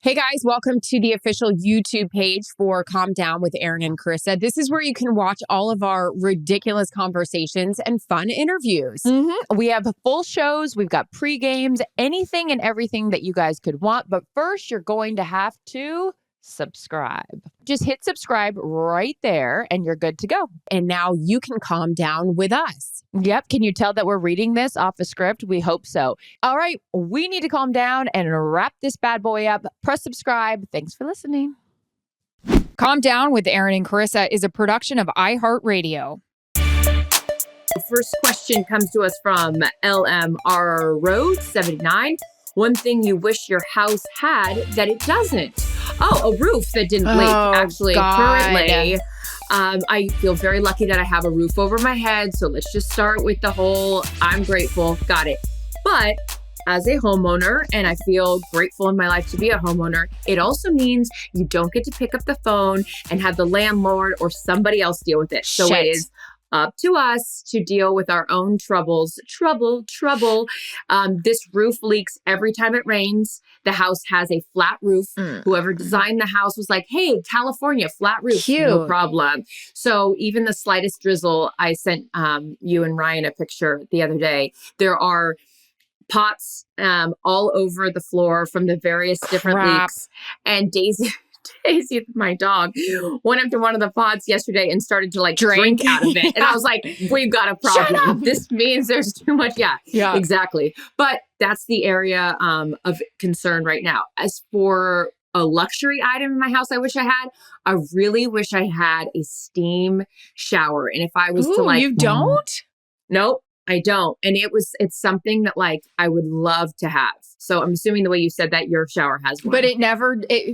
Hey guys, welcome to the official YouTube page for Calm Down with Erin and Charissa. This is where you can watch all of our ridiculous conversations and fun interviews. We have full shows. We've got pre-games, anything and everything that you guys could want. But first, you're going to have to subscribe. Just hit subscribe right there and you're good to go. And now you can calm down with us. Yep. Can you tell that we're reading this off a script? We hope so. All right. We need to calm down and wrap this bad boy up. Press subscribe. Thanks for listening. Calm Down with Erin and Charissa is a production of iHeartRadio. The first question comes to us from LMR Road 79. One thing you wish your house had that it doesn't. Oh, a roof that didn't leak, actually. God. Currently, I feel very lucky that I have a roof over my head. So let's just start with the whole, I'm grateful, got it. But as a homeowner, and I feel grateful in my life to be a homeowner, it also means you don't get to pick up the phone and have the landlord or somebody else deal with it. So it is up to us to deal with our own troubles. Trouble. This roof leaks every time it rains. The house has a flat roof. Whoever designed the house was like, hey, California, flat roof. Cute. No problem. So even the slightest drizzle, I sent you and Ryan a picture the other day. There are pots all over the floor from the various different leaks. And Daisy, my dog, went up to one of the pots yesterday and started to drink out of it. And I was like, we've got a problem. This means there's too much. Yeah, exactly. But that's the area of concern right now. As for a luxury item in my house I wish I had, I really wish I had a steam shower. And if I was to you don't? Nope, I don't. And it's something that I would love to have. So I'm assuming the way you said that your shower has one. But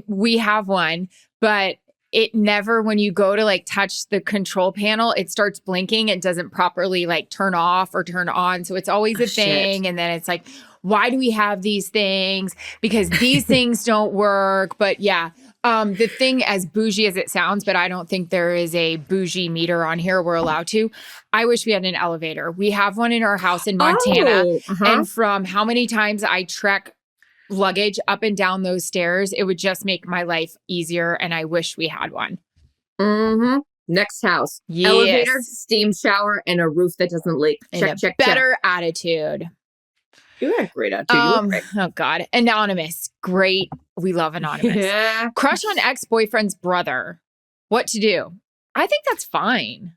we have one, but it never, when you go to touch the control panel, it starts blinking. It doesn't properly turn off or turn on. So it's always a thing. And then it's why do we have these things? Because these things don't work. But yeah, the thing, as bougie as it sounds, but I don't think there is a bougie meter on here we're allowed to. I wish we had an elevator. We have one in our house in Montana. And from how many times I trek luggage up and down those stairs, it would just make my life easier. And I wish we had one. Next house. Yes. Elevator, steam shower, and a roof that doesn't leak. Check. Better attitude. You had a great attitude. Oh God. Anonymous. Great. We love Anonymous. Yeah. Crush on ex-boyfriend's brother. What to do? I think that's fine.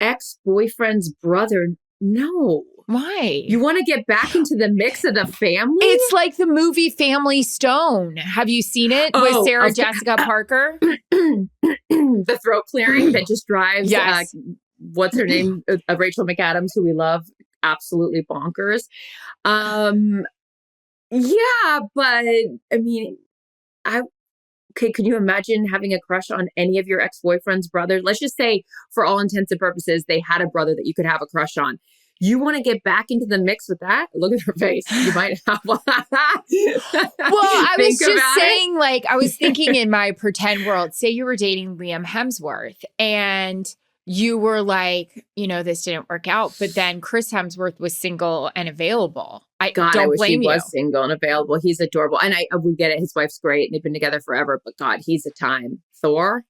Ex-boyfriend's brother? No. Why? You want to get back into the mix of the family? It's like the movie Family Stone. Have you seen it with Sarah Jessica Parker? The throat clearing that just drives, what's her name? Rachel McAdams, who we love, absolutely bonkers. Yeah, but I mean, okay, can you imagine having a crush on any of your ex-boyfriend's brothers? Let's just say, for all intents and purposes, they had a brother that you could have a crush on. You want to get back into the mix with that? Look at her face. You might have one. Well, I was just saying, I was thinking in my pretend world, say you were dating Liam Hemsworth and you were this didn't work out, but then Chris Hemsworth was single and available. I wish he was single and available. He's adorable. And we get it. His wife's great and they've been together forever, but God, he's a time. Thor?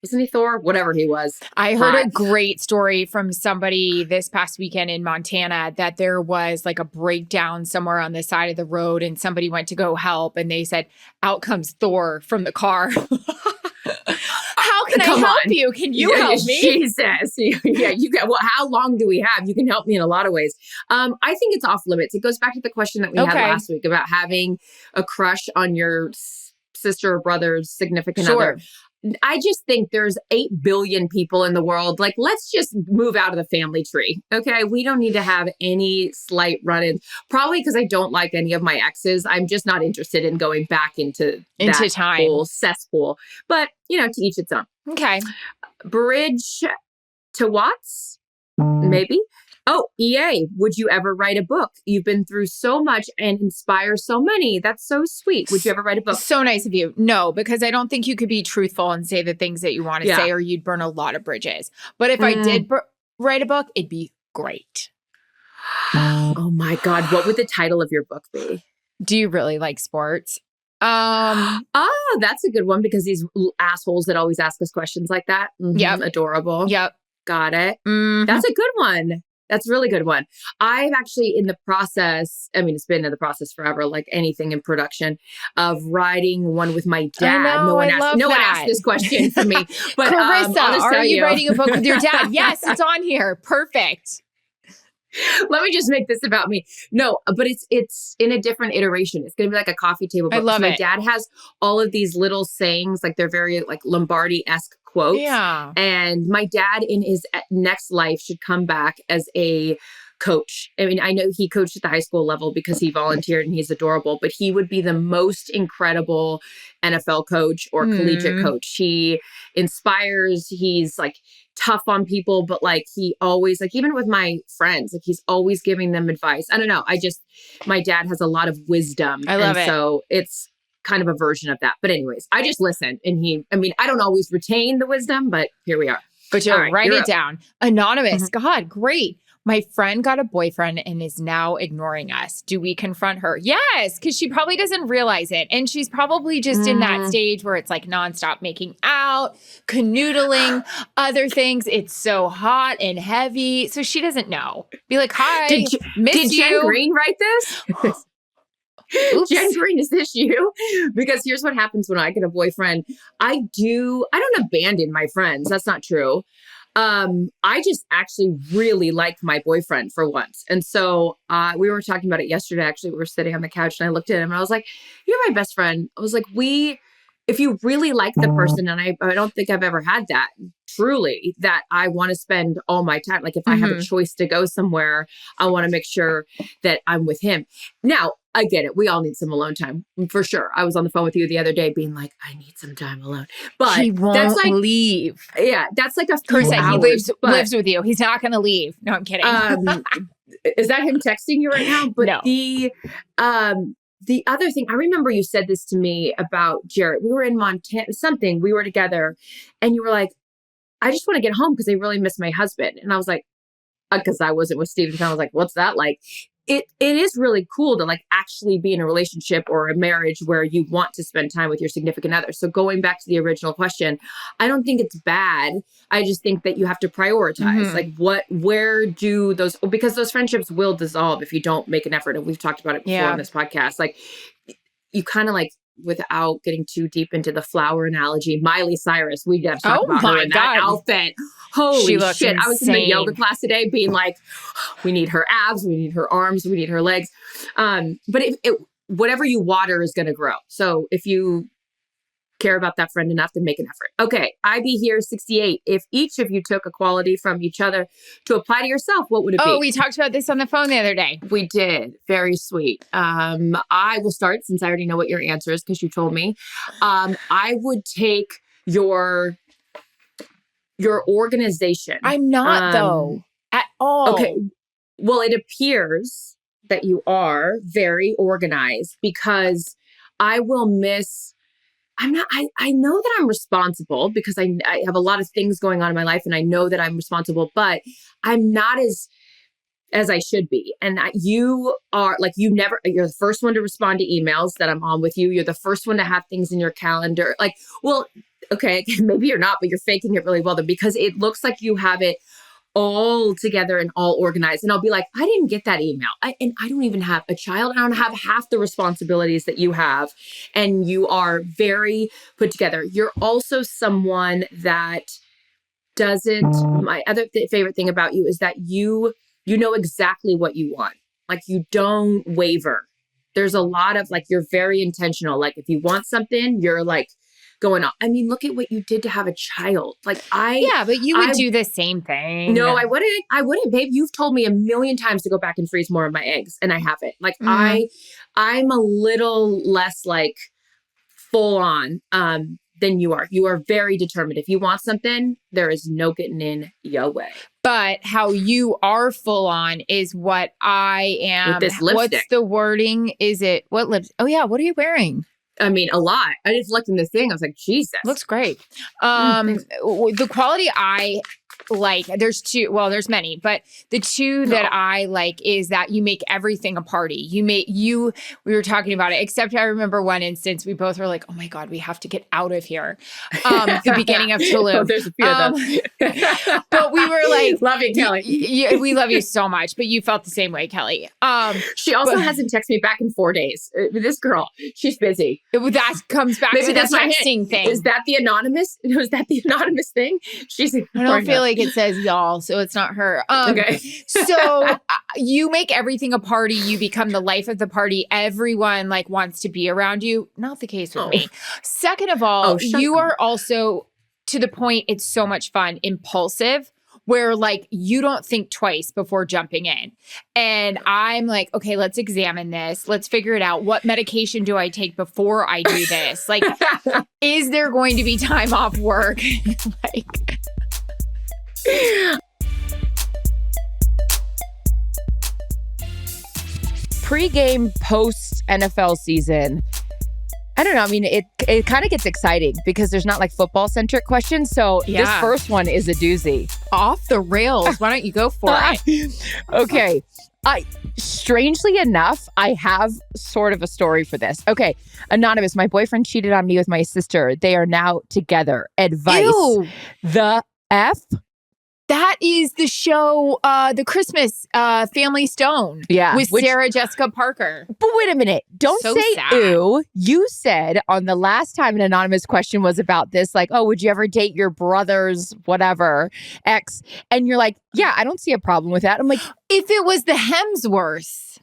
Wasn't he Thor? Whatever he was. I heard a great story from somebody this past weekend in Montana that there was a breakdown somewhere on the side of the road and somebody went to go help and they said, out comes Thor from the car. How can I help you? Can you help me? Jesus. Yeah, you get, well, how long do we have? You can help me in a lot of ways. I think it's off limits. It goes back to the question that we had last week about having a crush on your sister or brother's significant other. I just think there's 8 billion people in the world. Let's just move out of the family tree. Okay. We don't need to have any slight run-ins. Probably because I don't like any of my exes. I'm just not interested in going back into that whole cesspool. But, to each its own. Okay. Bridge to Watts? Maybe. Oh, EA, would you ever write a book? You've been through so much and inspire so many. That's so sweet. Would you ever write a book? So nice of you. No, because I don't think you could be truthful and say the things that you want to say or you'd burn a lot of bridges. But if I did write a book, it'd be great. Oh my God. What would the title of your book be? Do you really like sports? Oh, that's a good one because these assholes that always ask us questions like that. Yep. Adorable. Yep. Got it. Mhm. That's a good one. That's a really good one. I'm actually in the process. I mean, it's been in the process forever, like anything in production, of writing one with my dad. I know, I love no one that. asked this question for me. But Carissa, I'll just are tell you writing a book with your dad? Yes, it's on here. Perfect. Let me just make this about me. No, but it's in a different iteration. It's going to be like a coffee table book. I love My it. dad has all of these little sayings, like they're very like Lombardi-esque quotes. Yeah. And my dad in his next life should come back as a coach. I mean, I know he coached at the high school level because he volunteered and he's adorable, but he would be the most incredible NFL coach or collegiate coach. He inspires, he's like tough on people, but like he always, like even with my friends, like he's always giving them advice. I don't know. My dad has a lot of wisdom. I love it. So it's kind of a version of that. But anyways, I just listen and I don't always retain the wisdom, but here we are. But you'll right, write you're it up. down. Anonymous. God, great. My friend got a boyfriend and is now ignoring us. Do we confront her? Yes, because she probably doesn't realize it. And she's probably just in that stage where it's like nonstop making out, canoodling, other things. It's so hot and heavy. So she doesn't know. Be like, hi, Did Jen Green write this? Oops. Jen Green, is this you? Because here's what happens when I get a boyfriend. I don't abandon my friends. That's not true. I just actually really like my boyfriend for once. And so we were talking about it yesterday. Actually, we were sitting on the couch and I looked at him and I was like, you're my best friend. I was like, if you really like the person, and I don't think I've ever had that truly, that I want to spend all my time. Like if I have a choice to go somewhere, I want to make sure that I'm with him. Now, I get it. We all need some alone time for sure. I was on the phone with you the other day being like, I need some time alone. But he won't that's like, leave. Yeah, that's like a few Carissa, hours. he lives with you. He's not going to leave. No, I'm kidding. Is that him texting you right now? But No. The other thing, I remember you said this to me about Jarrett. We were in Montana, we were together and you were like, I just want to get home because I really miss my husband. And I was like, because I wasn't with Steve. I was like, what's that like? It is really cool to like actually be in a relationship or a marriage where you want to spend time with your significant other. So going back to the original question, I don't think it's bad. I just think that you have to prioritize where do those, because those friendships will dissolve if you don't make an effort. And we've talked about it before on this podcast. Like you kind of like, without getting too deep into the flower analogy, Miley Cyrus, we have to talk about her in that outfit. Holy shit. I was in the yoga class today being like, we need her abs, we need her arms, we need her legs. But whatever you water is going to grow. So if you care about that friend enough to make an effort. Okay, IB here 68. If each of you took a quality from each other to apply to yourself, what would it be? Oh, we talked about this on the phone the other day. We did. Very sweet. I will start since I already know what your answer is because you told me. I would take your organization. I'm not though at all. Okay. Well, it appears that you are very organized because I will miss. I know that I'm responsible because I have a lot of things going on in my life and I know that I'm responsible, but I'm not as I should be. And you are like, you're the first one to respond to emails that I'm on with you. You're the first one to have things in your calendar. Like, well, okay, maybe you're not, but you're faking it really well though, because it looks like you have it all together and all organized. And I'll be like, I didn't get that email. And I don't even have a child. I don't have half the responsibilities that you have. And you are very put together. You're also someone that doesn't, my other favorite thing about you is that you know exactly what you want. Like you don't waver. There's a lot of like, you're very intentional. Like if you want something, you're like, going on. I mean, look at what you did to have a child. Like but you would do the same thing. No, I wouldn't, babe. You've told me a million times to go back and freeze more of my eggs and I haven't. Like I'm a little less like full on than you are. You are very determined. If you want something, there is no getting in your way. But how you are full on is what I am. With this lipstick. What's the wording? Is it what lips? Oh yeah. What are you wearing? I mean, a lot. I just looked in this thing. I was like, Jesus. Looks great. The quality I like there's many, but the two that I like is that you make everything a party. We were talking about it, except I remember one instance we both were like, oh my God, we have to get out of here. The beginning of Tulum. There's a few of them. But we were like, love you, Kelly. We love you so much, but you felt the same way, Kelly. She also hasn't texted me back in 4 days. This girl, she's busy. That comes back to the texting thing. Is that the anonymous? Was that the anonymous thing? I don't feel like it says y'all, so it's not her. Okay. So you make everything a party. You become the life of the party. Everyone like wants to be around you. Not the case with me. Second of all, you are also, to the point, it's so much fun, impulsive, where like you don't think twice before jumping in. And I'm like, okay, let's examine this. Let's figure it out. What medication do I take before I do this? Like, is there going to be time off work? Like, Pre-game post NFL season. I don't know. I mean, it kind of gets exciting because there's not like football centric questions. So this first one is a doozy. Off the rails. Why don't you go for it? Okay. Strangely enough, I have sort of a story for this. Okay. Anonymous, my boyfriend cheated on me with my sister. They are now together. Advice. Ew. The F? That is the show, the Christmas Family Stone. Yeah. With Sarah Jessica Parker. But wait a minute. Don't So say sad. ew. You said on the last time an anonymous question was about this, like, oh, would you ever date your brother's whatever ex? And you're like, yeah, I don't see a problem with that. I'm like, If it was the Hemsworths.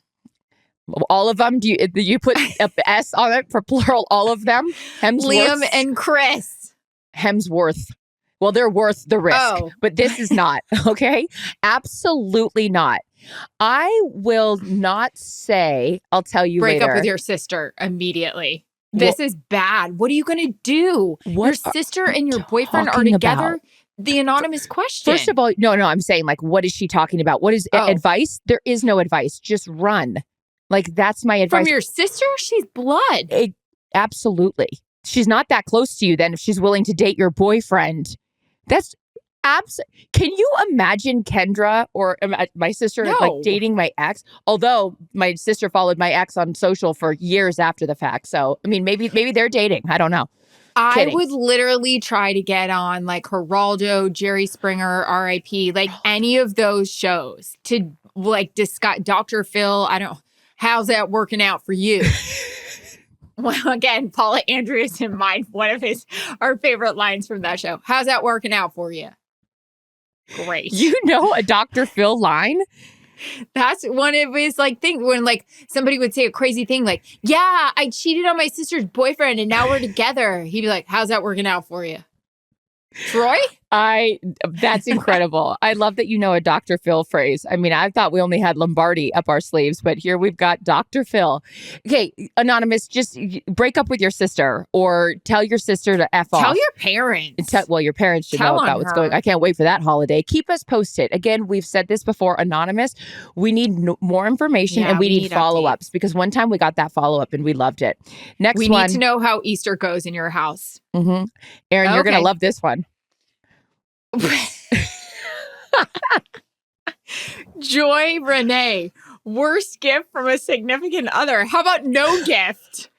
all of them? Do you put a S on it for plural? All of them? Liam and Chris. Hemsworth. Well, they're worth the risk, but this is not, okay? Absolutely not. I will not say, I'll tell you Break later. up with your sister immediately. This is bad. What are you going to do? Your sister and your boyfriend are together? About? The anonymous question. First of all, no, I'm saying like, what is she talking about? What is advice? There is no advice. Just run. Like, that's my advice. From your sister? She's blood. Absolutely. She's not that close to you then if she's willing to date your boyfriend. That's Can you imagine Kendra or my sister like dating my ex? Although my sister followed my ex on social for years after the fact. So, I mean, maybe they're dating. I don't know. I would literally try to get on like Geraldo, Jerry Springer, RIP, like any of those shows to like discuss Dr. Phil. How's that working out for you? Well, again, Paula Andrews in mind, one of our favorite lines from that show. How's that working out for you? Great. You know a Dr. Phil line? That's one of his like things when like somebody would say a crazy thing like, yeah, I cheated on my sister's boyfriend and now we're together. He'd be like, how's that working out for you? Troy? That's incredible. I love that you know a Dr. Phil phrase. I mean, I thought we only had Lombardi up our sleeves, but here we've got Dr. Phil. Okay, anonymous, just break up with your sister or tell your sister to F off. Tell your parents. Your parents should know about what's going on. I can't wait for that holiday. Keep us posted. Again, we've said this before, anonymous. We need more information and we need follow-ups because one time we got that follow-up and we loved it. We need to know how Easter goes in your house. Mm-hmm. Erin, you're going to love this one. Joy Renee, worst gift from a significant other. How about no gift?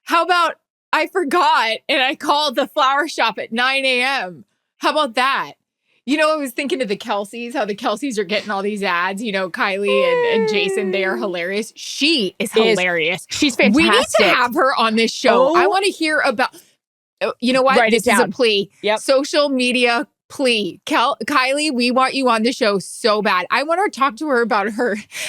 How about I forgot and I called the flower shop at 9 a.m.? How about that? You know, I was thinking of the Kelseys, how the Kelseys are getting all these ads. You know, Kylie and Jason, they are hilarious. She is hilarious. She's fantastic. We need to have her on this show. I want to hear about, you know what? Write this it is a down. plea. Yep. Social media plea. Kylie, we want you on the show so bad. I want to talk to her about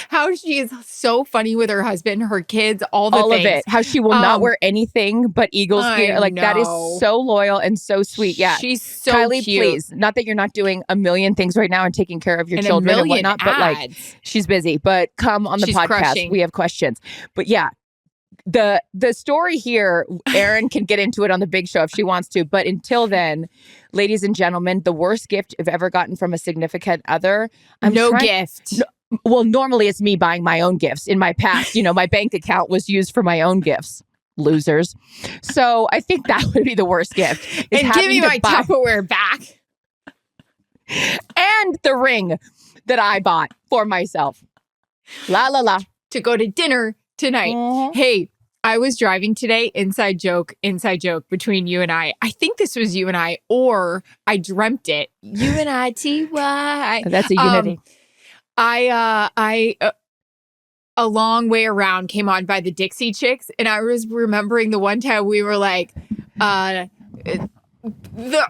how she is so funny with her husband, her kids, all things. Of it. How she will not wear anything but Eagles gear. Like, that is so loyal and so sweet. Yeah. She's so Kylie, cute. please. Not that you're not doing a million things right now and taking care of your children and whatnot, but like, she's busy. But come on the podcast. Crushing. We have questions. But yeah. The story here, Erin can get into it on the big show if she wants to. But until then, ladies and gentlemen, the worst gift I've ever gotten from a significant other. Gift. Well, normally it's me buying my own gifts. In my past, my bank account was used for my own gifts. Losers. So I think that would be the worst gift. And give me my Tupperware back. and the ring that I bought for myself. La la la. To go to dinner tonight. Mhm. Hey, I was driving today. Inside joke between you and I. I think this was you and I, or I dreamt it. You and I, T-Y. That's a unity. I a long way around came on by the Dixie Chicks, and I was remembering the one time we were like, the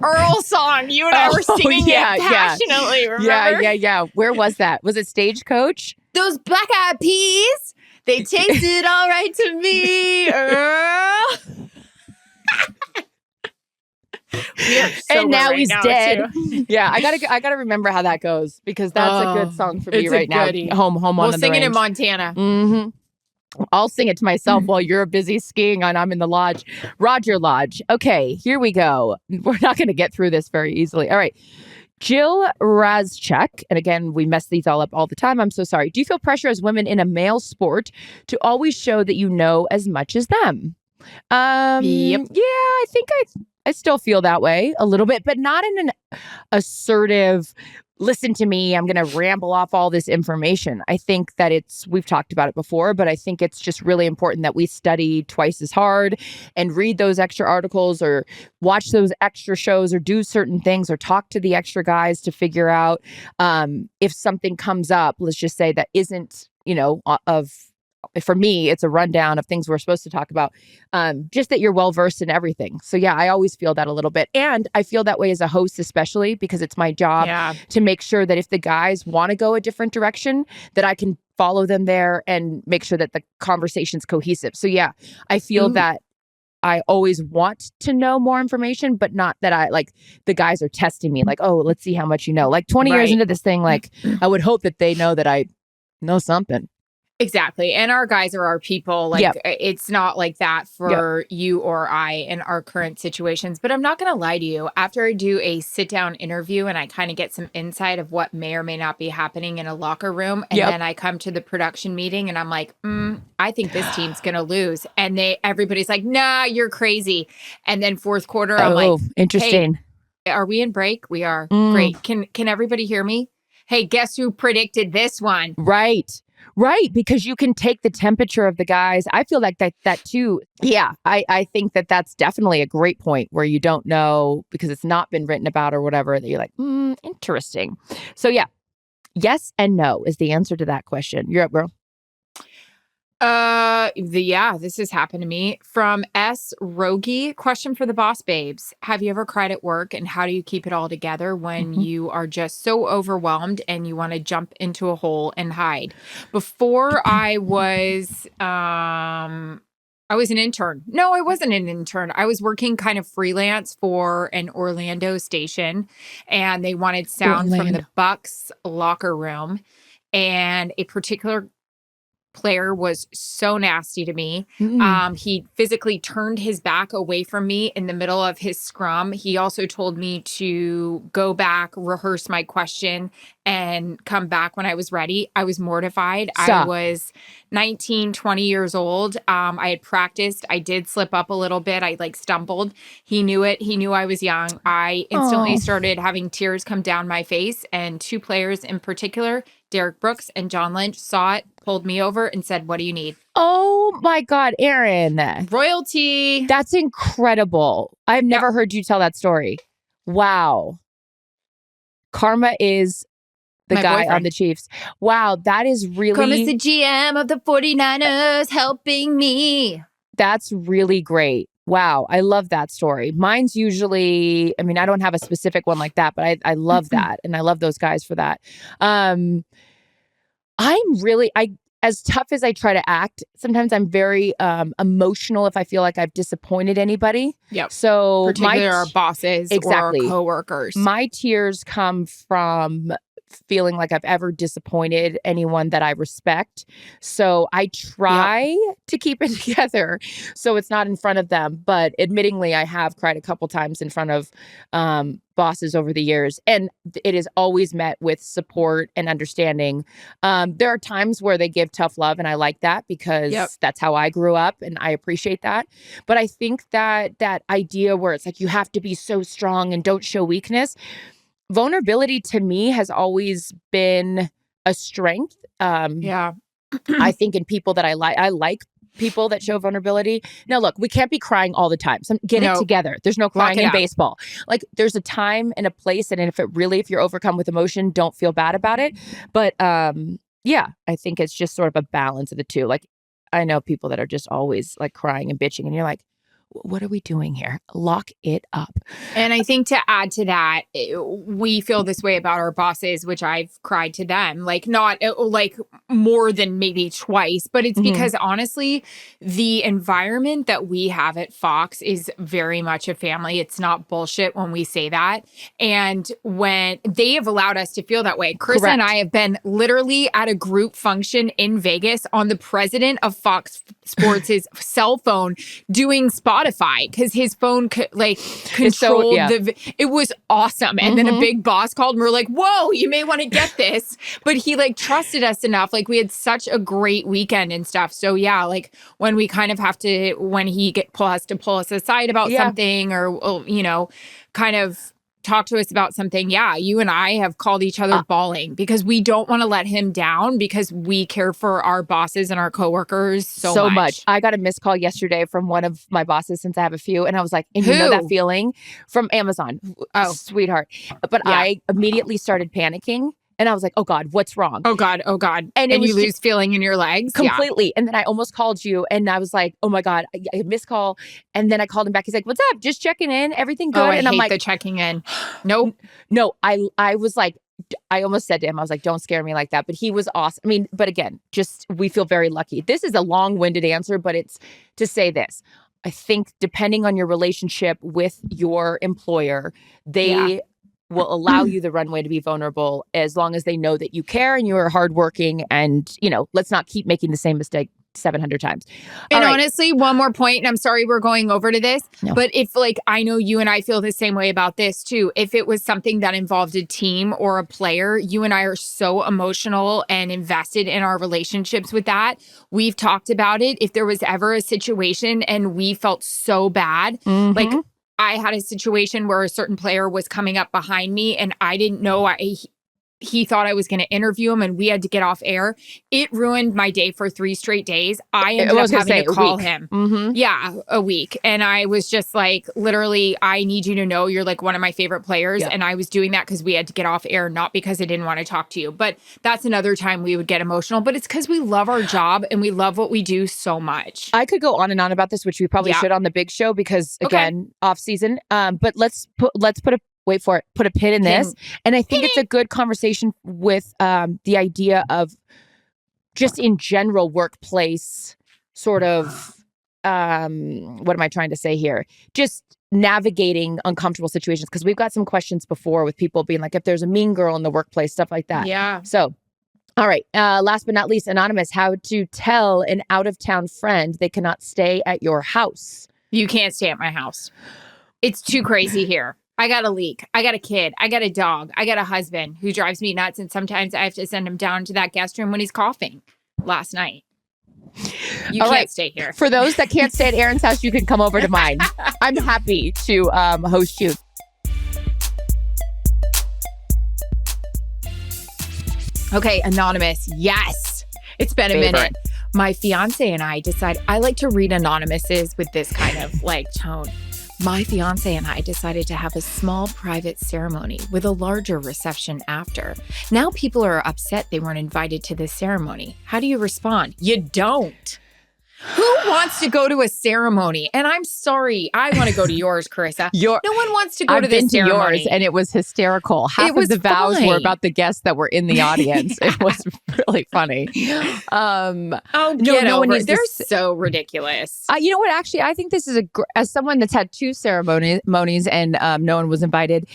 Earl song. You and I were singing it passionately. Remember? Yeah. Where was that? Was it Stagecoach? Those black eyed peas, they tasted all right to me, Earl. And now he's dead. Yeah, I gotta remember how that goes because that's a good song for me right now. Home on the range. We'll sing it in Montana. Mm-hmm. I'll sing it to myself while you're busy skiing and I'm in the lodge. Roger Lodge. Okay, here we go. We're not going to get through this very easily. All right. Jill Razchek, and again, we mess these all up all the time. I'm so sorry. Do you feel pressure as women in a male sport to always show that you know as much as them? Yep. Yeah, I think I still feel that way a little bit, but not in an assertive, listen to me, I'm going to ramble off all this information. I think that we've talked about it before, but I think it's just really important that we study twice as hard and read those extra articles or watch those extra shows or do certain things or talk to the extra guys to figure out if something comes up, let's just say that isn't, for me, it's a rundown of things we're supposed to talk about. Just that you're well-versed in everything. So yeah, I always feel that a little bit. And I feel that way as a host, especially because it's my job to make sure that if the guys want to go a different direction, that I can follow them there and make sure that the conversation's cohesive. So yeah, I feel that I always want to know more information, but not that the guys are testing me like, oh, let's see how much you know. Like 20 years into this thing, like I would hope that they know that I know something. Exactly. And our guys are our people. Like it's not like that for you or I in our current situations. But I'm not going to lie to you. After I do a sit down interview and I kind of get some insight of what may or may not be happening in a locker room. And then I come to the production meeting and I'm like, I think this team's going to lose. And everybody's like, nah, you're crazy. And then fourth quarter, I'm like, interesting. Hey, are we in break? We are. Great. Can everybody hear me? Hey, guess who predicted this one? Right, because you can take the temperature of the guys. I feel like that too. Yeah, I think that's definitely a great point where you don't know because it's not been written about or whatever that you're like, interesting. So yeah, yes and no is the answer to that question. You're up, girl. This has happened to me. From S. Rogie, question for the boss babes. Have you ever cried at work and how do you keep it all together when you are just so overwhelmed and you want to jump into a hole and hide? Before I was an intern. No, I wasn't an intern. I was working kind of freelance for an Orlando station and they wanted sound from the Bucks locker room, and a particular player was so nasty to me. He physically turned his back away from me in the middle of his scrum. He also told me to go back, rehearse my question, and come back when I was ready. I was mortified. Stop. I was 19, 20 years old. I had practiced. I did slip up a little bit. I stumbled. He knew it. He knew I was young. I instantly started having tears come down my face, and two players in particular, Derek Brooks and John Lynch, saw it, pulled me over and said, what do you need? Oh my God, Erin. Royalty. That's incredible. I've never heard you tell that story. Wow. Karma is the guy boyfriend on the Chiefs. Wow, that is really... Karma's the GM of the 49ers helping me. That's really great. Wow, I love that story. Mine's usually, I don't have a specific one like that, but I love that. And I love those guys for that. As tough as I try to act, sometimes I'm very emotional if I feel like I've disappointed anybody. Yep. So particularly our bosses or coworkers. My tears come from feeling like I've ever disappointed anyone that I respect. So I try to keep it together so it's not in front of them. But admittingly, I have cried a couple times in front of bosses over the years. And it is always met with support and understanding. There are times where they give tough love, and I like that because that's how I grew up and I appreciate that. But I think that idea where it's like you have to be so strong and don't show weakness, vulnerability to me has always been a strength. Yeah. I think in people that I like people that show vulnerability. Now, look, we can't be crying all the time. So get it together. There's no crying in baseball. Like there's a time and a place. And if you're overcome with emotion, don't feel bad about it. But yeah, I think it's just sort of a balance of the two. Like I know people that are just always like crying and bitching and you're like, what are we doing here? Lock it up. And I think to add to that, we feel this way about our bosses, which I've cried to them, like not like more than maybe twice, but it's because honestly, the environment that we have at Fox is very much a family. It's not bullshit when we say that. And when they have allowed us to feel that way, Chris and I have been literally at a group function in Vegas on the president of Fox Sports' cell phone doing Spotify because his phone could like controlled it was awesome. And then a big boss called and we're like, whoa, you may want to get this. But he like trusted us enough. Like we had such a great weekend and stuff. So yeah, like when we kind of have to, when he has to pull us aside about something or, you know, kind of talk to us about something. Yeah, you and I have called each other bawling because we don't want to let him down because we care for our bosses and our coworkers so much. I got a missed call yesterday from one of my bosses since I have a few. And I was like, and you know that feeling from Amazon. Oh, sweetheart. But I immediately started panicking. And I was like, oh God, what's wrong? Oh God. And you lose feeling in your legs? Completely. And then I almost called you and I was like, oh my God, I missed call. And then I called him back. He's like, what's up? Just checking in. Everything good? And I'm like, the checking in. Nope. No, I was like, I almost said to him, I was like, don't scare me like that. But he was awesome. I mean, but again, just we feel very lucky. This is a long-winded answer, but it's to say this. I think depending on your relationship with your employer, they will allow you the runway to be vulnerable as long as they know that you care and you are hardworking and, you know, let's not keep making the same mistake 700 times. And honestly, one more point, and I'm sorry we're going over to this, but if like, I know you and I feel the same way about this too. If it was something that involved a team or a player, you and I are so emotional and invested in our relationships with that. We've talked about it. If there was ever a situation and we felt so bad, like I had a situation where a certain player was coming up behind me and I didn't know he thought I was going to interview him and we had to get off air. It ruined my day for 3 straight days. I ended up having to call him. Yeah, a week. And I was just like, literally, I need you to know you're like one of my favorite players. And I was doing that because we had to get off air, not because I didn't want to talk to you. But that's another time we would get emotional. But it's because we love our job and we love what we do so much. I could go on and on about this, which we probably should on the big show because, again, off season. But let's put a wait for it, put a pin in this. And I think it's a good conversation with the idea of just in general workplace sort of, what am I trying to say here? Just navigating uncomfortable situations. Because we've got some questions before with people being like, if there's a mean girl in the workplace, stuff like that. Yeah. So, all right. Last but not least, Anonymous, how to tell an out-of-town friend they cannot stay at your house. You can't stay at my house. It's too crazy here. I got a leak. I got a kid. I got a dog. I got a husband who drives me nuts. And sometimes I have to send him down to that guest room when he's coughing. Last night. You can't stay here. For those that can't stay at Erin's house, you can come over to mine. I'm happy to host you. Okay, Anonymous. Yes. It's been a minute. My fiance and I decide I like to read anonymouses with this kind of like tone. My fiance and I decided to have a small private ceremony with a larger reception after. Now people are upset they weren't invited to this ceremony. How do you respond? You don't. Who wants to go to a ceremony? And I'm sorry, I want to go to yours, Charissa. No one wants to go to this ceremony. Yours, and it was hysterical. Half of the vows were about the guests that were in the audience. It was really funny. No one needs. They're so ridiculous. You know what? Actually, I think this is as someone that's had 2 ceremonies and no one was invited.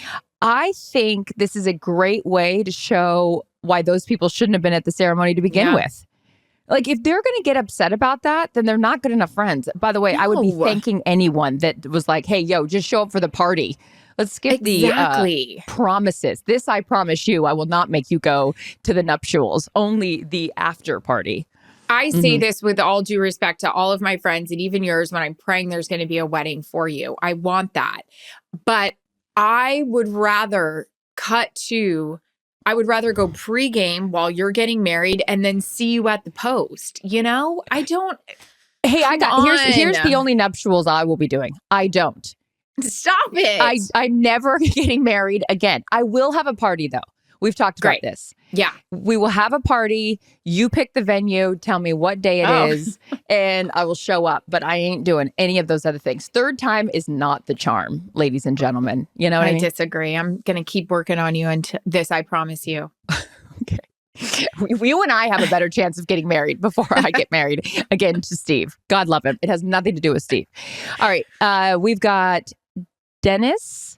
I think this is a great way to show why those people shouldn't have been at the ceremony to begin with. Like, if they're going to get upset about that, then they're not good enough friends. By the way, I would be thanking anyone that was like, hey, yo, just show up for the party. Let's skip the promises. This I promise you, I will not make you go to the nuptials, only the after party. I say this with all due respect to all of my friends and even yours when I'm praying there's going to be a wedding for you. I want that. But I would rather cut to, I would rather go pregame while you're getting married and then see you at the post. You know, I don't. Hey, here's the on. only nuptials I will be doing. I don't. Stop it. I'm never getting married again. I will have a party though. We've talked about this. Yeah. We will have a party. You pick the venue, tell me what day it is, and I will show up. But I ain't doing any of those other things. Third time is not the charm, ladies and gentlemen. You know what I mean? Disagree. I'm going to keep working on you until this, I promise you. Okay. You and I have a better chance of getting married before I get married again to Steve. God love him. It has nothing to do with Steve. All right. We've got Dennis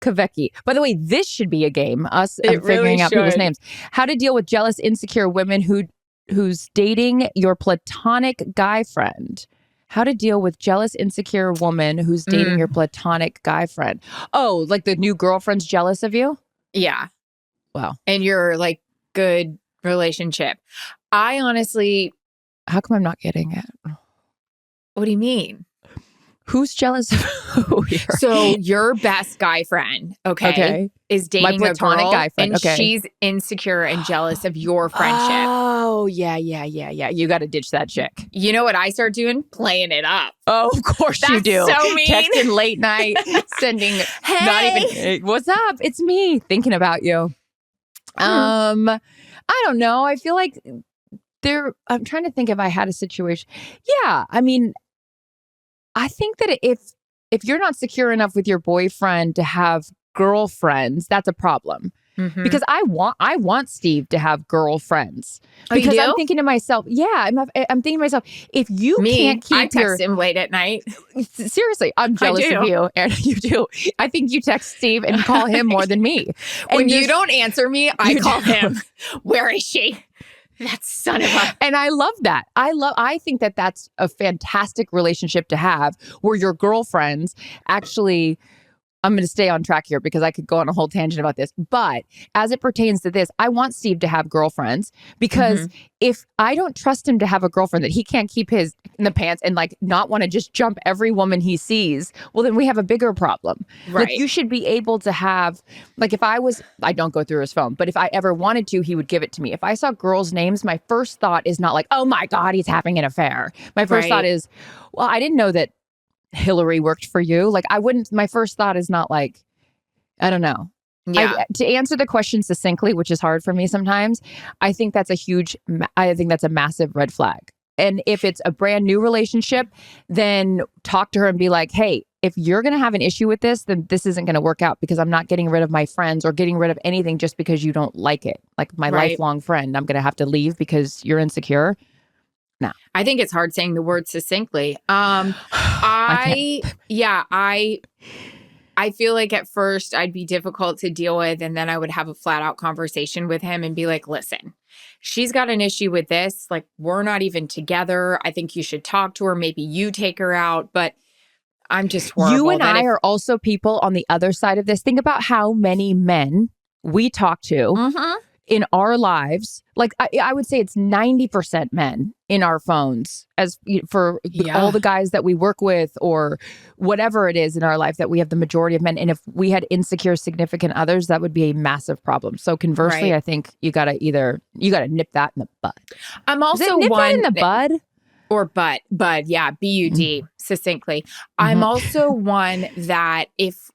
Kavecki. By the way, this should be a game. Figuring out people's names. How to deal with jealous, insecure women who's dating your platonic guy friend. How to deal with jealous, insecure woman who's dating your platonic guy friend. Oh, like the new girlfriend's jealous of you? Yeah. Wow. And you're like good relationship. I honestly. How come I'm not getting it? What do you mean? Who's jealous of who here? So your best guy friend, okay, is dating my platonic a girl, guy friend, and she's insecure and jealous of your friendship. Oh, yeah. You got to ditch that chick. You know what I start doing? Playing it up. Oh, of course you do. So mean. Texting late night, sending not even, hey, what's up? It's me thinking about you. I don't know. I feel like I'm trying to think if I had a situation. Yeah, I mean, I think that if you're not secure enough with your boyfriend to have girlfriends, that's a problem. Mm-hmm. Because I want Steve to have girlfriends. Because I'm thinking to myself, I'm thinking to myself, if you can't keep I text him late at night. Seriously, I'm jealous of you, and you do. I think you text Steve and call him more than me. And when you don't answer me, I call him. Where is she? That son of a... And I love that. I think that that's a fantastic relationship to have where your girlfriends actually... I'm going to stay on track here because I could go on a whole tangent about this. But as it pertains to this, I want Steve to have girlfriends because if I don't trust him to have a girlfriend that he can't keep his in the pants and like not want to just jump every woman he sees, well, then we have a bigger problem. Right. Like you should be able to have, like if I don't go through his phone, but if I ever wanted to, he would give it to me. If I saw girls' names, my first thought is not like, oh my God, he's having an affair. My first thought is, well, I didn't know that Hillary worked for you. Like my first thought is not like, I don't know. Yeah. To answer the question succinctly, which is hard for me sometimes, I think that's a massive red flag. And if it's a brand new relationship, then talk to her and be like, hey, if you're going to have an issue with this, then this isn't going to work out because I'm not getting rid of my friends or getting rid of anything just because you don't like it. Like my lifelong friend, I'm going to have to leave because you're insecure. No. I think it's hard saying the word succinctly. I feel like at first I'd be difficult to deal with, and then I would have a flat out conversation with him and be like, listen, she's got an issue with this. Like, we're not even together. I think you should talk to her. Maybe you take her out, but I'm just horrible. You and I are also people on the other side of this. Think about how many men we talk to in our lives. Like I would say it's 90% men in our phones as for all the guys that we work with or whatever it is in our life that we have the majority of men. And if we had insecure significant others, that would be a massive problem. So conversely, I think you gotta nip that in the bud. I'm also that in the bud or bud, BUD succinctly. I'm also one that if,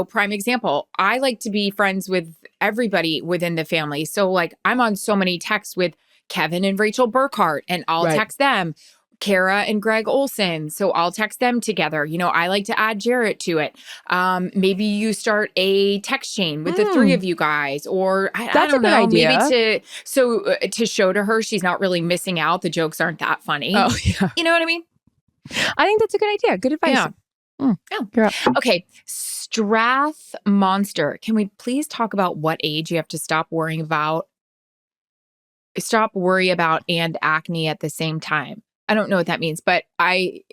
prime example, I like to be friends with everybody within the family. So like I'm on so many texts with Kevin and Rachel Burkhart and I'll text them, Kara and Greg Olson. So I'll text them together. I like to add Jarrett to it. Maybe you start a text chain with the three of you guys, or I don't know, idea. Maybe to show to her she's not really missing out. The jokes aren't that funny. Oh, yeah. You know what I mean? I think that's a good idea. Good advice. Yeah. You're up. Okay. Strath Monster. Can we please talk about what age you have to stop worry about and acne at the same time? I don't know what that means, but I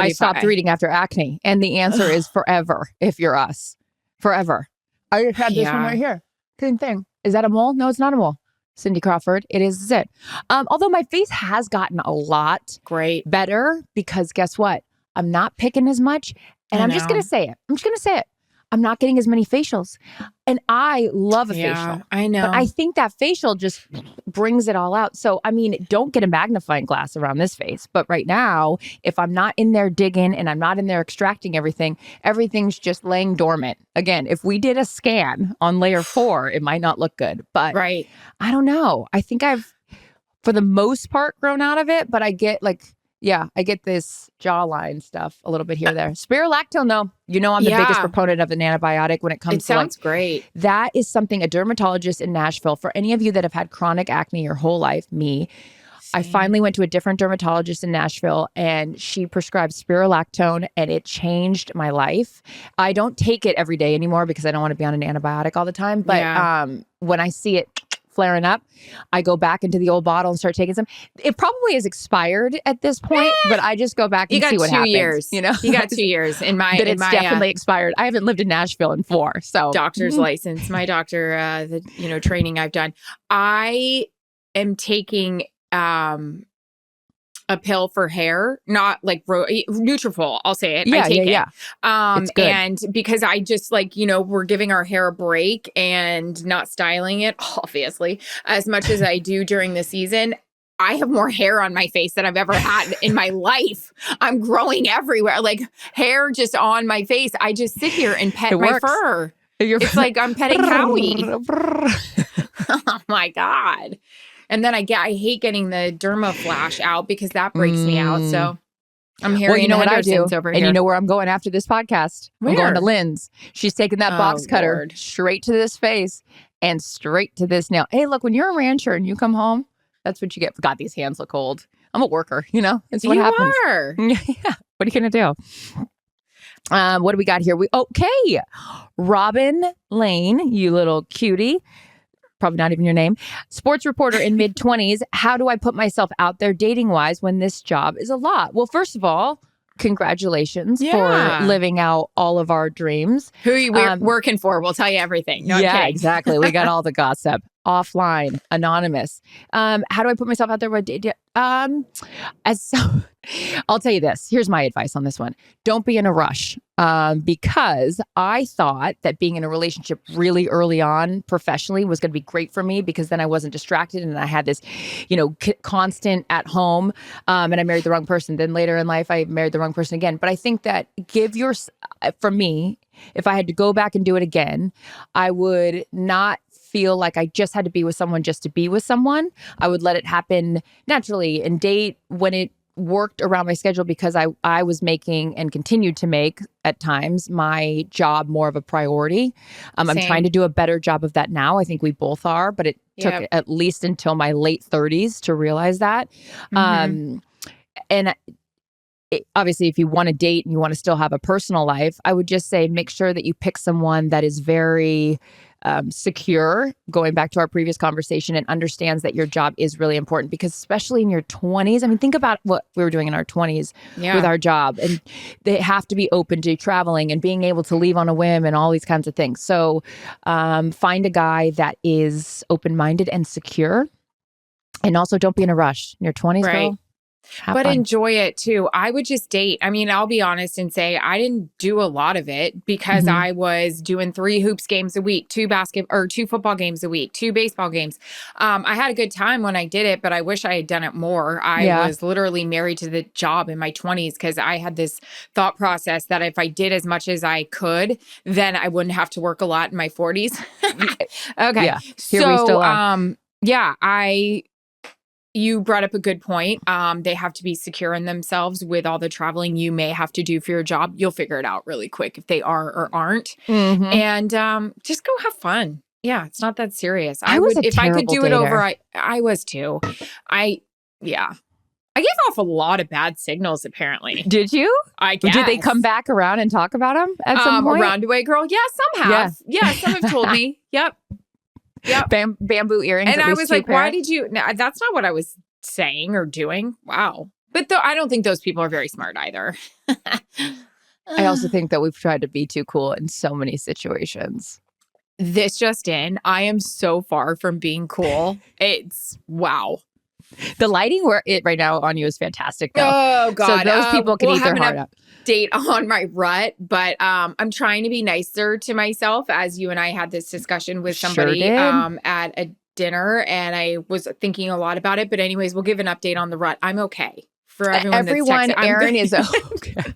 stopped reading after acne. And the answer is forever if you're us. Forever. I just had this one right here. Same thing. Is that a mole? No, it's not a mole. Cindy Crawford. It is it. Although my face has gotten a lot better because guess what? I'm not picking as much. And I'm just going to say it. I'm not getting as many facials. And I love a facial. I know. But I think that facial just brings it all out. So, I mean, don't get a magnifying glass around this face. But right now, if I'm not in there digging and I'm not in there extracting everything, everything's just laying dormant. Again, if we did a scan on layer 4, it might not look good. But right. I don't know. I think I've, for the most part, grown out of it. But I get I get this jawline stuff a little bit here or there. Spirulactone, though, I'm the biggest proponent of an antibiotic when it comes to. It sounds great. That is something a dermatologist in Nashville, for any of you that have had chronic acne your whole life, me, I finally went to a different dermatologist in Nashville and she prescribed spirulactone and it changed my life. I don't take it every day anymore because I don't want to be on an antibiotic all the time. But when I see it flaring up, I go back into the old bottle and start taking some. It probably is expired at this point, but I just go back and see what happens. You got 2 years in my. But it's definitely expired. I haven't lived in Nashville in 4. So doctor's license, my doctor, the training I've done. I am taking a pill for hair, not like Nutrafol. I'll say it. I take it. It's good. And because I just we're giving our hair a break and not styling it, obviously, as much as I do during the season. I have more hair on my face than I've ever had in my life. I'm growing everywhere, like hair just on my face. I just sit here and pet my fur. It's like I'm petting Howie. Oh my God. And then I hate getting the derma flash out because that breaks me out. So I'm hearing what I do, over and here. you know where I'm going after this podcast? Where? I'm going to Lynn's. She's taking that box cutter Lord. straight to this face and straight to this nail. Hey, look, when you're a rancher and you come home, that's what you get. God, these hands look old. I'm a worker, It's what happens. Are. Yeah. What are you going to do? What do we got here? Okay. Robin Lane, you little cutie. Probably not even your name. Sports reporter in mid-20s. How do I put myself out there dating-wise when this job is a lot? Well, first of all, congratulations for living out all of our dreams. Who are you working for? We'll tell you everything. No, yeah, exactly. We got all the gossip. Offline, anonymous. How do I put myself out there? I'll tell you this. Here's my advice on this one. Don't be in a rush. Because I thought that being in a relationship really early on professionally was going to be great for me because then I wasn't distracted and I had this, constant at home. And I married the wrong person. Then later in life, I married the wrong person again. But I think that for me, if I had to go back and do it again, I would not feel like I just had to be with someone just to be with someone. I would let it happen naturally and date when it worked around my schedule because I was making and continued to make at times my job more of a priority. I'm trying to do a better job of that now. I think we both are, but it took at least until my late 30s to realize that. And obviously, if you want to date and you want to still have a personal life, I would just say make sure that you pick someone that is very secure, going back to our previous conversation, and understands that your job is really important because especially in your 20s, I mean, think about what we were doing in our 20s with our job, and they have to be open to traveling and being able to leave on a whim and all these kinds of things. So find a guy that is open-minded and secure, and also don't be in a rush in your 20s, girl. But enjoy it too. I would just date. I mean, I'll be honest and say I didn't do a lot of it because I was doing 3 hoops games a week, 2 football games a week, 2 baseball games. I had a good time when I did it, but I wish I had done it more. I was literally married to the job in my 20s because I had this thought process that if I did as much as I could, then I wouldn't have to work a lot in my 40s. Okay. Yeah. Here we still are. You brought up a good point. They have to be secure in themselves with all the traveling you may have to do for your job. You'll figure it out really quick if they are or aren't. And just go have fun. Yeah, it's not that serious. I would, if I could do it dater. over, I was too. I gave off a lot of bad signals, apparently. Did you? I guess. Did they come back around and talk about them at some point? A roundaway girl? Yeah, some have. Yeah, some have told me. Yep. Bamboo earrings. And I was like, why did you? No, that's not what I was saying or doing. Wow. But I don't think those people are very smart either. I also think that we've tried to be too cool in so many situations. This just in, I am so far from being cool. It's wow. The lighting right now on you is fantastic, though. Oh, God. So those people can eat their heart out. Date on my rut, but I'm trying to be nicer to myself, as you and I had this discussion with somebody at a dinner, and I was thinking a lot about it. But anyways, we'll give an update on the rut. I'm okay. For everyone, Erin is okay.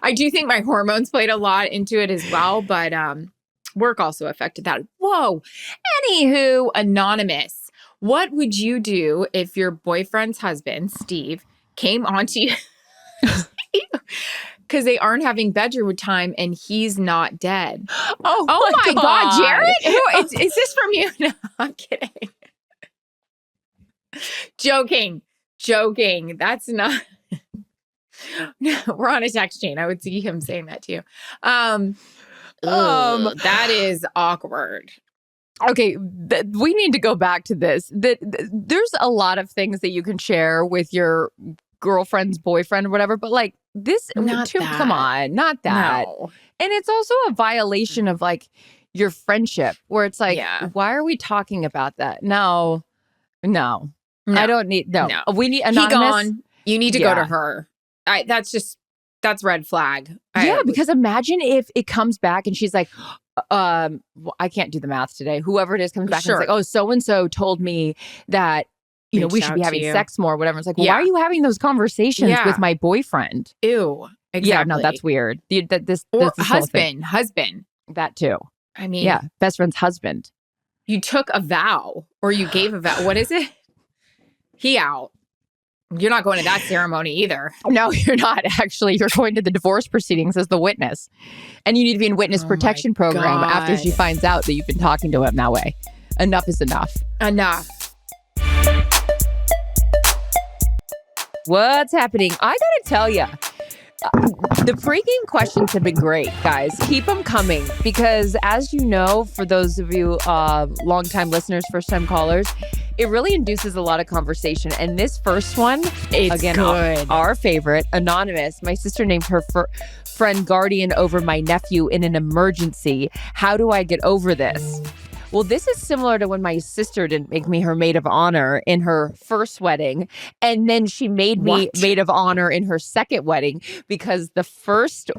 I do think my hormones played a lot into it as well, but work also affected that. Whoa. Anywho, anonymous. What would you do if your boyfriend's husband, Steve, came onto you because they aren't having bedroom time and he's not dead? Oh my God, Jared? Is this from you? No, I'm kidding. Joking. That's not. No, we're on a text chain. I would see him saying that to you. That is awkward. Okay, we need to go back to this. There's a lot of things that you can share with your girlfriend's boyfriend or whatever, but like this, come on, not that. No. And it's also a violation of like your friendship, where it's like, why are we talking about that? No. I don't need, no. We need anonymous. He gone. You need to go to her. That's red flag. Because imagine if it comes back and she's like, I can't do the math today. Whoever it is comes back and it's like, oh, so-and-so told me that, we should be having sex more, whatever. It's like, why are you having those conversations with my boyfriend? Ew. Exactly. Yeah, no, that's weird. This husband. That too. I mean, best friend's husband. You took a vow, or you gave a vow. What is it? He out. You're not going to that ceremony either. No, you're not. Actually, you're going to the divorce proceedings as the witness. And you need to be in witness protection program after she finds out that you've been talking to him that way. Enough is enough. What's happening? I gotta tell you, the pregame questions have been great, guys. Keep them coming, because as you know, for those of you longtime listeners, first-time callers, it really induces a lot of conversation. And this first one, our favorite, anonymous. My sister named her friend guardian over my nephew in an emergency. How do I get over this? Well, this is similar to when my sister didn't make me her maid of honor in her first wedding. And then she made me maid of honor in her second wedding, because the first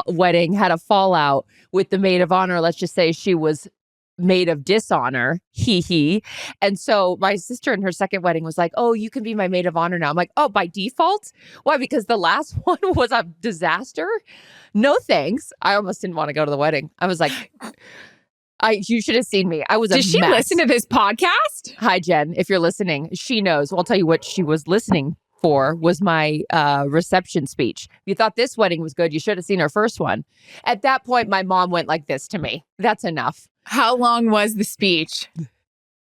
wedding had a fallout with the maid of honor. Let's just say she was maid of dishonor. And so my sister in her second wedding was like, oh, you can be my maid of honor now. I'm like, oh, by default? Why? Because the last one was a disaster? No, thanks. I almost didn't want to go to the wedding. I was like... you should have seen me. I was a mess. Did she listen to this podcast? Hi, Jen. If you're listening, she knows. Well, I'll tell you what she was listening for was my reception speech. If you thought this wedding was good, you should have seen her first one. At that point, my mom went like this to me. That's enough. How long was the speech?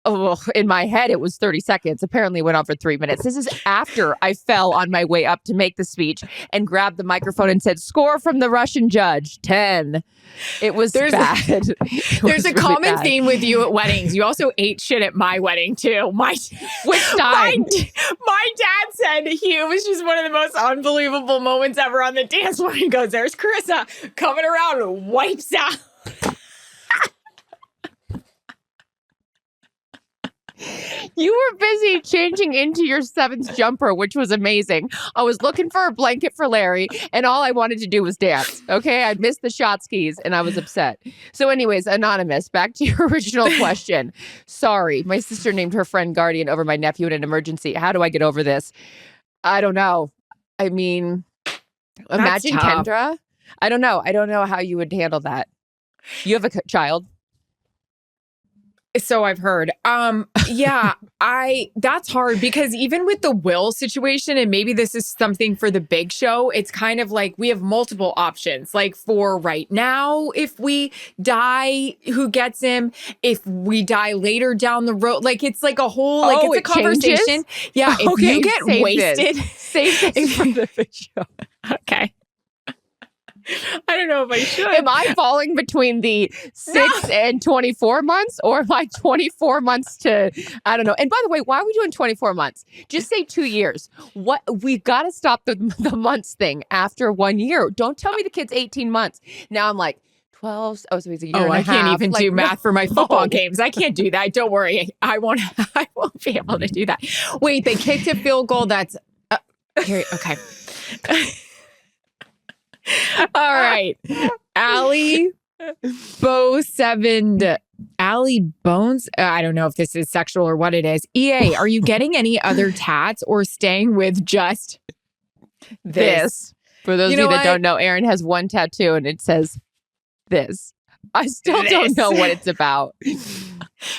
Oh, in my head, it was 30 seconds. Apparently it went on for 3 minutes. This is after I fell on my way up to make the speech and grabbed the microphone and said, score from the Russian judge, 10. It was bad. There's a common theme with you at weddings. You also ate shit at my wedding, too. Which time? My dad said it was just one of the most unbelievable moments ever on the dance floor. He goes, there's Charissa coming around and wipes out. You were busy changing into your seventh jumper, which was amazing. I was looking for a blanket for Larry, and all I wanted to do was dance. Okay, I missed the shot skis, and I was upset. So anyways, anonymous, back to your original question. Sorry, my sister named her friend guardian over my nephew in an emergency. How do I get over this? I don't know. I mean, imagine Kendra. I don't know. I don't know how you would handle that. You have a child. So I've heard. That's hard, because even with the will situation, and maybe this is something for the big show, it's kind of like we have multiple options. Like for right now, if we die, who gets him? If we die later down the road, like it's like a whole, like it's a conversation. Changes? Yeah. If you get wasted, save this for the big show. Okay. I don't know if I should. Am I falling between the 6 and 24 months, or am I 24 months to, I don't know. And by the way, why are we doing 24 months? Just say 2 years. We've got to stop the months thing after 1 year. Don't tell me the kid's 18 months. Now I'm like, 12. Oh, so he's a year and a I half. can't even do math for my football no. games. I can't do that. Don't worry. I won't be able to do that. Wait, they kicked a field goal. That's here. Okay. All right. Allie Bones. I don't know if this is sexual or what it is. EA, are you getting any other tats or staying with just this? For those of you that don't know, Erin has one tattoo and it says this. I still don't know what it's about.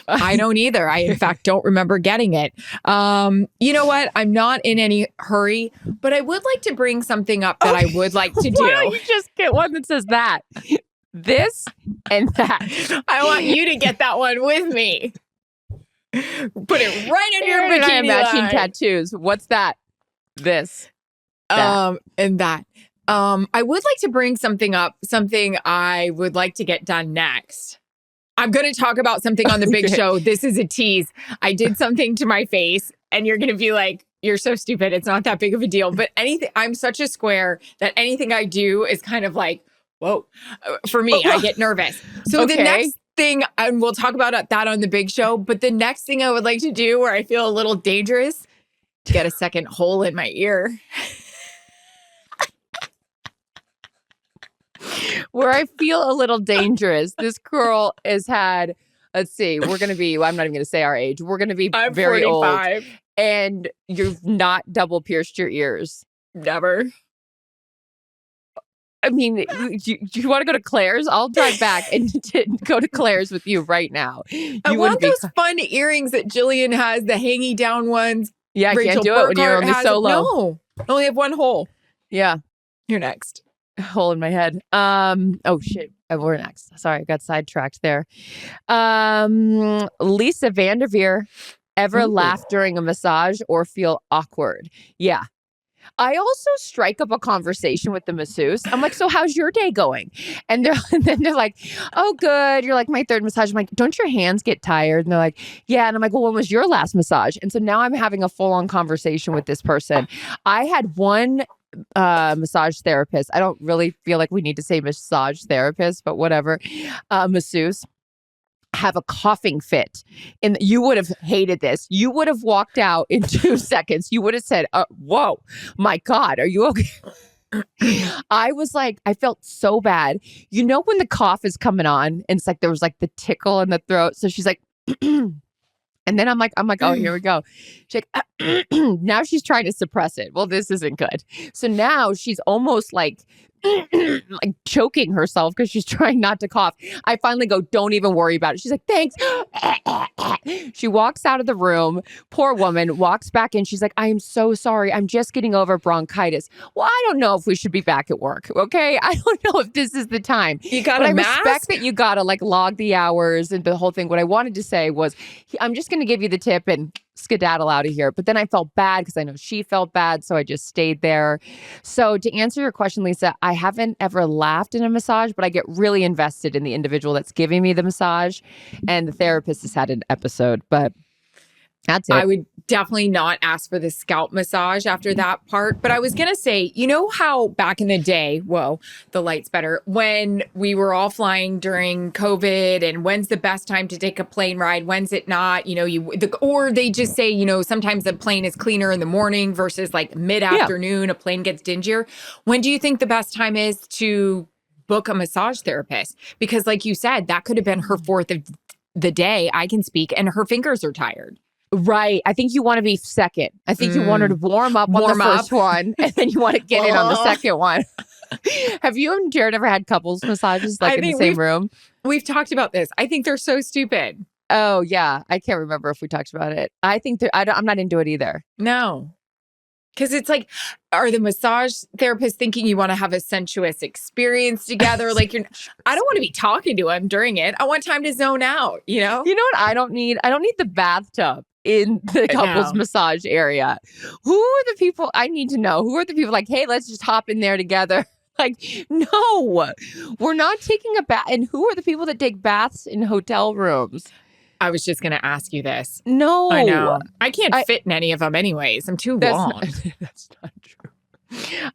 I don't either. I, in fact, don't remember getting it. You know what? I'm not in any hurry, but I would like to bring something up that I would like to do. Why don't you just get one that says that? This and that. I want you to get that one with me. Put it right on your Erin and I bikini have matching line. tattoos. What's that? This. And that. I would like to bring something up, something I would like to get done next. I'm going to talk about something on the big show. This is a tease. I did something to my face and you're going to be like, you're so stupid. It's not that big of a deal. But I'm such a square that anything I do is kind of like, whoa, for me, I get nervous. So the next thing, and we'll talk about that on the big show, but the next thing I would like to do where I feel a little dangerous, get a second hole in my ear. Where I feel a little dangerous. This girl has had, let's see, I'm not even going to say our age. We're going to be I'm very 45. old. And you've not double pierced your ears. Never. I mean, do you want to go to Claire's? I'll drive back and go to Claire's with you right now. I want those fun earrings that Jillian has, the hangy down ones. Yeah, I Rachel can't do it when you're only solo. No, I only have one hole. Yeah. You're next. Hole in my head. Oh shit. We're next. Sorry, I got sidetracked there. Lisa Vanderveer, ever laugh during a massage or feel awkward? Yeah. I also strike up a conversation with the masseuse. I'm like, so how's your day going? And then they're like, oh, good. You're like, my third massage. I'm like, don't your hands get tired? And they're like, yeah. And I'm like, well, when was your last massage? And so now I'm having a full-on conversation with this person. I had one massage therapist. I don't really feel like we need to say massage therapist, but whatever. Masseuse have a coughing fit. And you would have hated this. You would have walked out in 2 seconds. You would have said, whoa, my God, are you okay? I was like, I felt so bad. You know, when the cough is coming on and it's like, there was like the tickle in the throat. So she's like, and then I'm like, oh, here we go. She's like, now she's trying to suppress it. Well, this isn't good. So now she's almost like choking herself because she's trying not to cough. I finally go, don't even worry about it. She's like, thanks. She walks out of the room. Poor woman walks back in. She's like, I am so sorry. I'm just getting over bronchitis. Well, I don't know if we should be back at work. Okay. I don't know if this is the time. You got a mask? I respect that you got to like log the hours and the whole thing. What I wanted to say was, I'm just going to give you the tip and skedaddle out of here. But then I felt bad because I know she felt bad. So I just stayed there. So to answer your question, Lisa, I haven't ever laughed in a massage, but I get really invested in the individual that's giving me the massage. And the therapist has had an episode, but that's it. I would definitely not ask for the scalp massage after that part. But I was going to say, you know how back in the day, whoa, the light's better, when we were all flying during COVID and when's the best time to take a plane ride? When's it not? You know, or they just say, you know, sometimes the plane is cleaner in the morning versus like mid-afternoon, a plane gets dingier. When do you think the best time is to book a massage therapist? Because like you said, that could have been her fourth of the day, I can speak, and her fingers are tired. Right. I think you want to be second. I think you want her to warm up on the first one, and then you want to get in on the second one. Have you and Jared ever had couples massages like in the same room? We've talked about this. I think they're so stupid. Oh, yeah. I can't remember if we talked about it. I think I'm not into it either. No. Because it's like, are the massage therapists thinking you want to have a sensuous experience together? Like, I don't want to be talking to him during it. I want time to zone out, you know? You know what I don't need? I don't need the bathtub in the couples massage area. Who are the people I need to know? Who are the people like, hey, let's just hop in there together? Like, no, we're not taking a bath. And who are the people that take baths in hotel rooms? I was just going to ask you this. No. I know. I can't fit in any of them anyways. I'm too long. That's not true.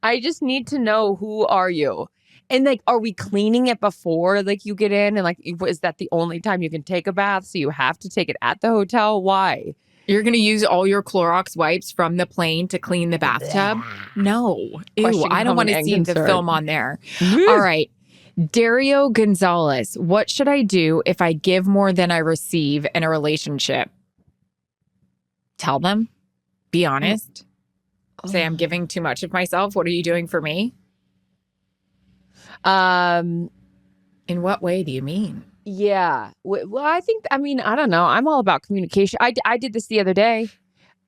I just need to know, who are you? And like, are we cleaning it before like you get in? And like, is that the only time you can take a bath? So you have to take it at the hotel? Why? You're going to use all your Clorox wipes from the plane to clean the bathtub? No. Ew, I don't want to see the film on there. All right. Dario Gonzalez, what should I do if I give more than I receive in a relationship? Tell them. Be honest. Say I'm giving too much of myself. What are you doing for me? In what way do you mean? Yeah. Well, I don't know. I'm all about communication. I did this the other day.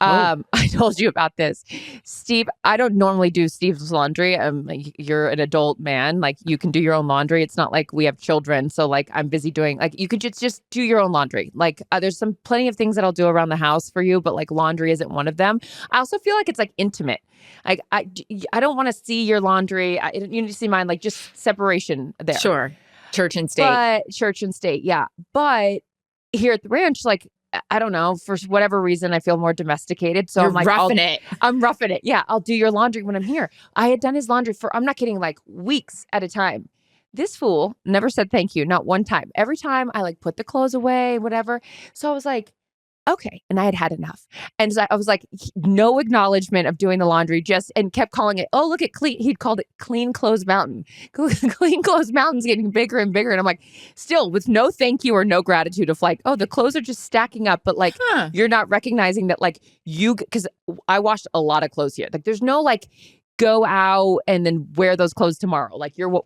I told you about this. Steve, I don't normally do Steve's laundry. Like, you're an adult man. Like, you can do your own laundry. It's not like we have children. So like, I'm busy doing, like, you could just do your own laundry. Like, there's plenty of things that I'll do around the house for you, but like laundry isn't one of them. I also feel like it's like intimate. Like, I don't want to see your laundry. You need to see mine, like just separation there. Sure. Church and state. Yeah. But here at the ranch, like, I don't know, for whatever reason, I feel more domesticated. So You're I'm like, I'm roughing it. Yeah, I'll do your laundry when I'm here. I had done his laundry for, I'm not kidding, like weeks at a time. This fool never said thank you, not one time. Every time I like put the clothes away, whatever. So I was like, okay. And I had enough. And so I was like, no acknowledgement of doing the laundry, and kept calling it, oh, look at clean. He'd called it Clean Clothes Mountain. Clean Clothes Mountain's getting bigger and bigger. And I'm like, still with no thank you or no gratitude of like, oh, the clothes are just stacking up. But like, you're not recognizing that like because I washed a lot of clothes here. Like there's no like go out and then wear those clothes tomorrow. Like you're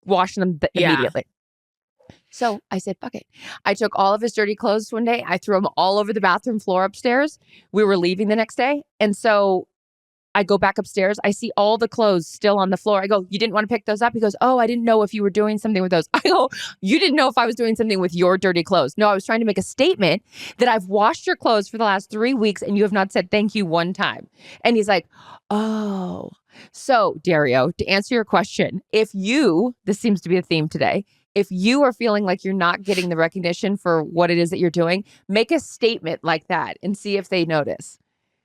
washing them immediately. So I said, fuck it. I took all of his dirty clothes one day. I threw them all over the bathroom floor upstairs. We were leaving the next day. And so I go back upstairs. I see all the clothes still on the floor. I go, you didn't want to pick those up? He goes, oh, I didn't know if you were doing something with those. I go, you didn't know if I was doing something with your dirty clothes. No, I was trying to make a statement that I've washed your clothes for the last 3 weeks and you have not said thank you one time. And he's like, oh. So Dario, to answer your question, this seems to be a theme today, if you are feeling like you're not getting the recognition for what it is that you're doing, make a statement like that and see if they notice.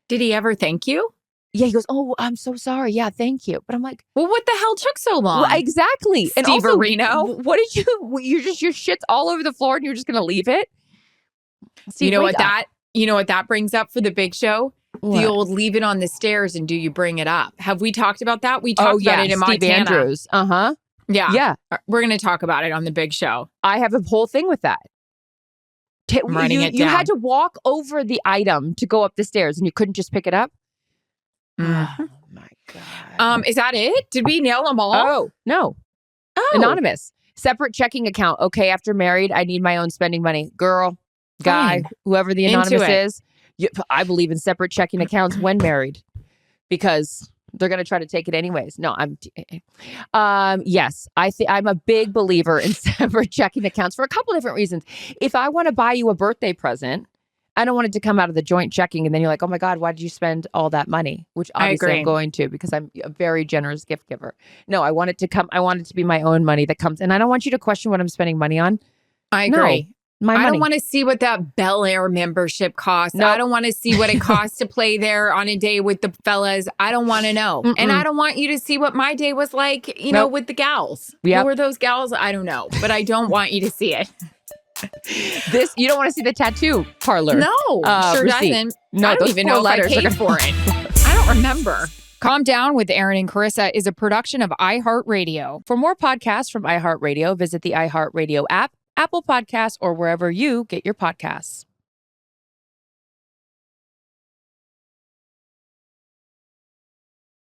Did he ever thank you? Yeah, he goes, oh, I'm so sorry. Yeah, thank you. But I'm like, well, what the hell took so long? Well, exactly. Steve Areno. What did your shit's all over the floor and you're just going to leave it? Steve, you know what that brings up for the big show? What? The old leave it on the stairs and do you bring it up? Have we talked about that? We talked about it in Steve Montana. Andrews. Uh-huh. Yeah. We're going to talk about it on the big show. I have a whole thing with that. I'm writing it down. You had to walk over the item to go up the stairs and you couldn't just pick it up? Mm-hmm. Oh, my God. Is that it? Did we nail them all? Oh, no. Oh. Anonymous. Separate checking account. Okay, after married, I need my own spending money. Girl, guy, whoever the anonymous is. I believe in separate checking accounts when married because they're going to try to take it anyways. No, yes, I'm a big believer in separate checking accounts for a couple different reasons. If I want to buy you a birthday present, I don't want it to come out of the joint checking. And then you're like, oh my God, why did you spend all that money? Which obviously I'm going to because I'm a very generous gift giver. No, I want it to be my own money that comes. And I don't want you to question what I'm spending money on. I agree. No. I don't want to see what that Bel Air membership costs. No. I don't want to see what it costs to play there on a day with the fellas. I don't want to know. Mm-mm. And I don't want you to see what my day was like, know, with the gals. Yep. Who were those gals? I don't know. But I don't want you to see it. You don't want to see the tattoo parlor. No, sure receipt. Doesn't. No, I don't even know if I paid for it. I don't remember. Calm Down with Erin and Charissa is a production of iHeartRadio. For more podcasts from iHeartRadio, visit the iHeartRadio app, Apple Podcasts, or wherever you get your podcasts.